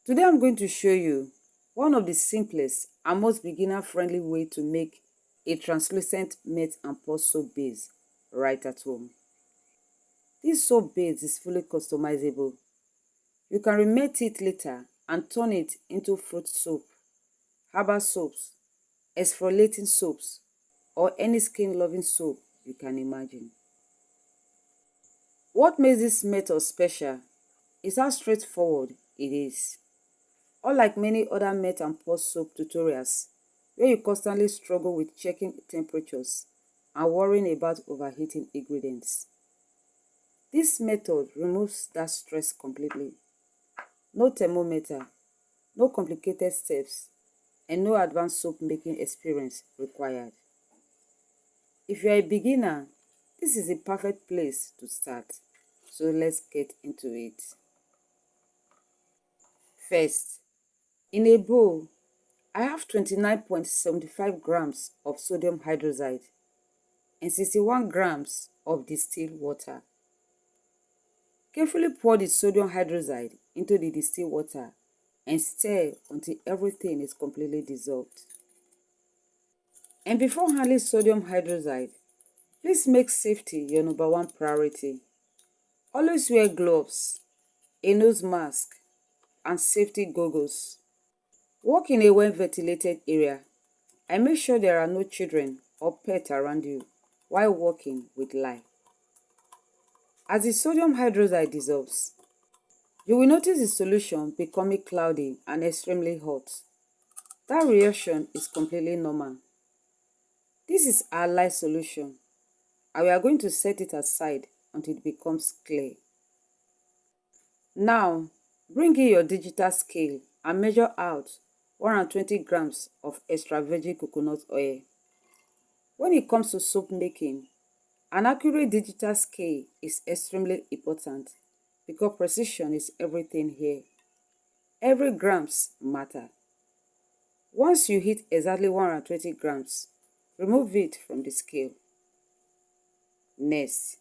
Today I'm going to show you one of the simplest and most beginner-friendly way to make a translucent matte and pore soap base right at home. This soap base is fully customizable. You can remelt it later and turn it into fruit soap, herbal soaps, exfoliating soaps, or any skin-loving soap you can imagine. What makes this method special is how straightforward it is. Unlike many other matte and pore soap tutorials, where you constantly struggle with checking temperatures and worrying about overheating ingredients, this method removes that stress completely. No thermometer, no complicated steps, and no advanced soap making experience required. If you are a beginner, this is the perfect place to start. So let's get into it. First, in a bowl, I have 29.75 grams of sodium hydroxide and 61 grams of distilled water. Carefully pour the sodium hydroxide into the distilled water and stir until everything is completely dissolved. And before handling sodium hydroxide, please make safety your number one priority. Always wear gloves, a nose mask, and safety goggles. Work in a well-ventilated area and make sure there are no children or pets around you while working with lye. As the sodium hydroxide dissolves, you will notice the solution becoming cloudy and extremely hot. That reaction is completely normal. This is our lye solution, and we are going to set it aside until it becomes clear. Now, bring in your digital scale and measure out 120 grams of extra virgin coconut oil. When it comes to soap making, an accurate digital scale is extremely important because precision is everything here. Every grams matter. Once you hit exactly 120 grams, remove it from the scale. Next,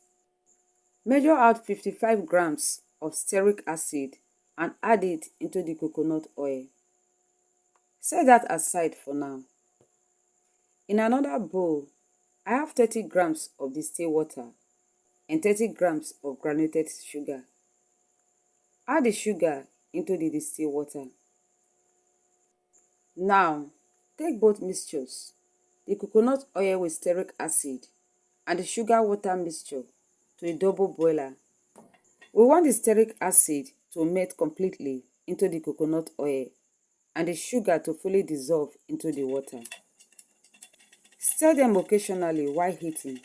measure out 55 grams of stearic acid and add it into the coconut oil. Set that aside for now. In another bowl, I have 30 grams of distilled water and 30 grams of granulated sugar. Add the sugar into the distilled water. Now, take both mixtures, the coconut oil with stearic acid and the sugar water mixture, to a double boiler. We want the stearic acid to melt completely into the coconut oil and the sugar to fully dissolve into the water. Stir them occasionally while heating.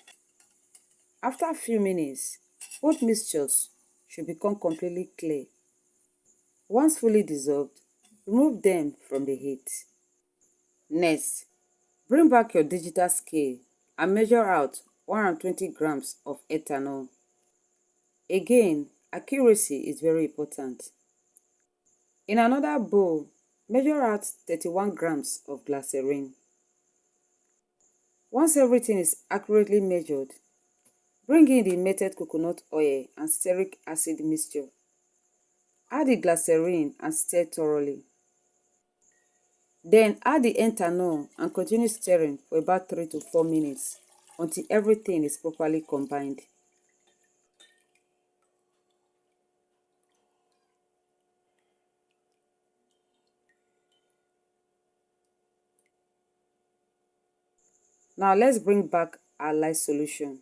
After a few minutes, both mixtures should become completely clear. Once fully dissolved, remove them from the heat. Next, bring back your digital scale and measure out 120 grams of ethanol. Again, accuracy is very important. In another bowl, measure out 31 grams of glycerin. Once everything is accurately measured, bring in the melted coconut oil and stearic acid mixture. Add the glycerin and stir thoroughly. Then add the ethanol and continue stirring for about 3 to 4 minutes until everything is properly combined. Now let's bring back our lye solution.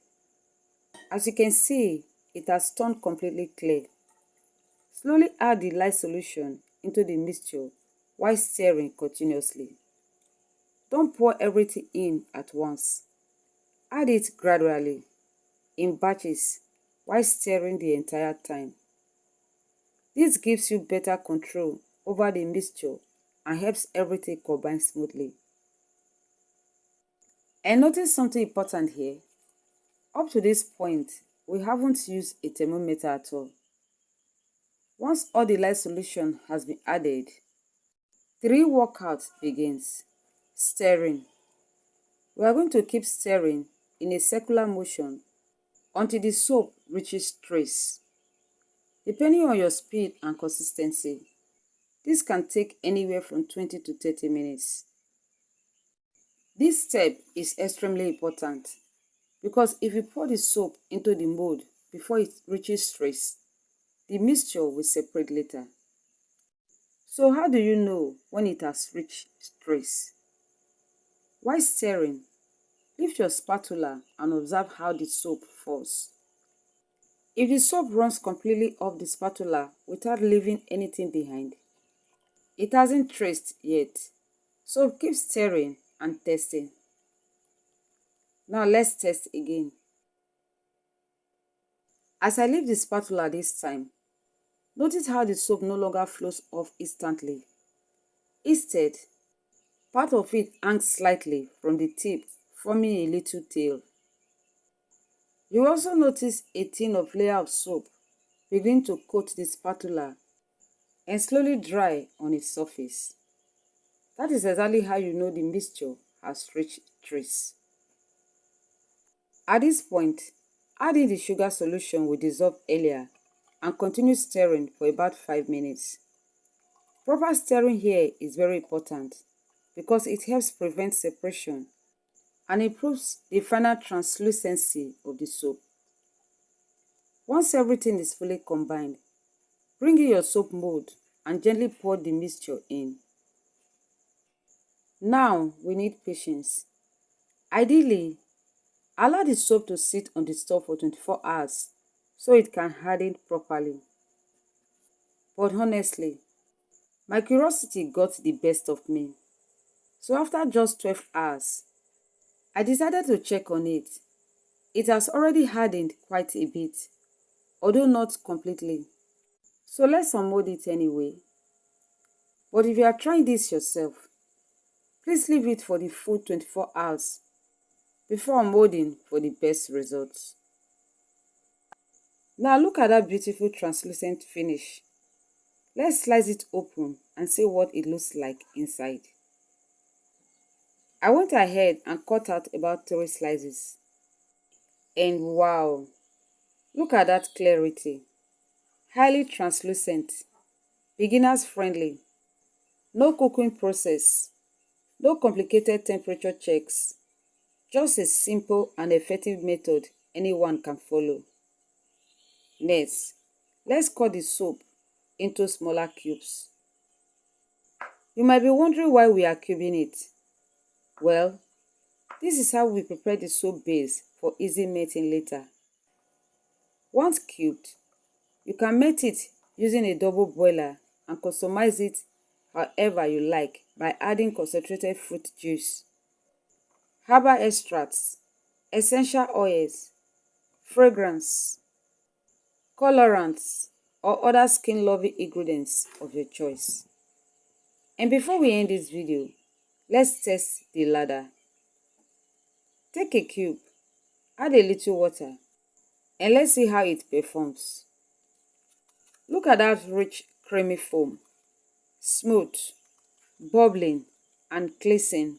As you can see, it has turned completely clear. Slowly add the lye solution into the mixture while stirring continuously. Don't pour everything in at once. Add it gradually, in batches, while stirring the entire time. This gives you better control over the mixture and helps everything combine smoothly. And notice something important here. Up to this point, we haven't used a thermometer at all. Once all the lye solution has been added, the real workout begins. Stirring. We are going to keep stirring in a circular motion until the soap reaches trace. Depending on your speed and consistency, This can take anywhere from 20 to 30 minutes. This step is extremely important because if you pour the soap into the mold before it reaches trace, the mixture will separate later. So how do you know when it has reached trace? While stirring, lift your spatula and observe how the soap falls. If the soap runs completely off the spatula without leaving anything behind, it hasn't traced yet. So keep stirring and testing. Now let's test again. As I leave the spatula this time, notice how the soap no longer flows off instantly. Instead, part of it hangs slightly from the tip, forming a little tail. You also notice a thin layer of soap begin to coat the spatula and slowly dry on its surface. That is exactly how you know the mixture has reached trace. At this point, add in the sugar solution we dissolved earlier and continue stirring for about 5 minutes. Proper stirring here is very important because it helps prevent separation and improves the final translucency of the soap. Once everything is fully combined, bring in your soap mold and gently pour the mixture in. Now we need patience. Ideally, allow the soap to sit on the stove for 24 hours so it can harden properly. But honestly, my curiosity got the best of me. So after just 12 hours, I decided to check on it. It has already hardened quite a bit, although not completely. So let's unmold it anyway. But if you are trying this yourself, please leave it for the full 24 hours before unmolding for the best results. Now look at that beautiful translucent finish. Let's slice it open and see what it looks like inside. I went ahead and cut out about 3 slices. And wow, look at that clarity. Highly translucent, beginners friendly, no cooking process, no complicated temperature checks, just a simple and effective method anyone can follow. Next, let's cut the soap into smaller cubes. You might be wondering why we are cubing it. Well, this is how we prepare the soap base for easy melting later. Once cubed, you can melt it using a double boiler and customize it however you like by adding concentrated fruit juice, herbal extracts, essential oils, fragrance, colorants, or other skin-loving ingredients of your choice. And before we end this video, let's test the lather. Take a cube, add a little water, and let's see how it performs. Look at that rich creamy foam, smooth, bubbling, and cleansing.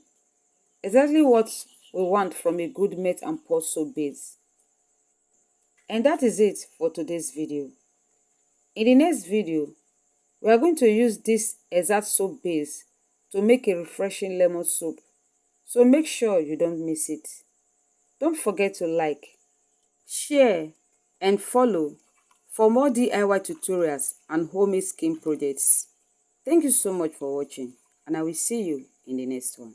Exactly what we want from a good melt and pour soap base. And that is it for today's video. In the next video, we are going to use this exact soap base to make a refreshing lemon soap. So make sure you don't miss it. Don't forget to like, share, and follow for more DIY tutorials and homemade skin projects. Thank you so much for watching, and I will see you in the next one.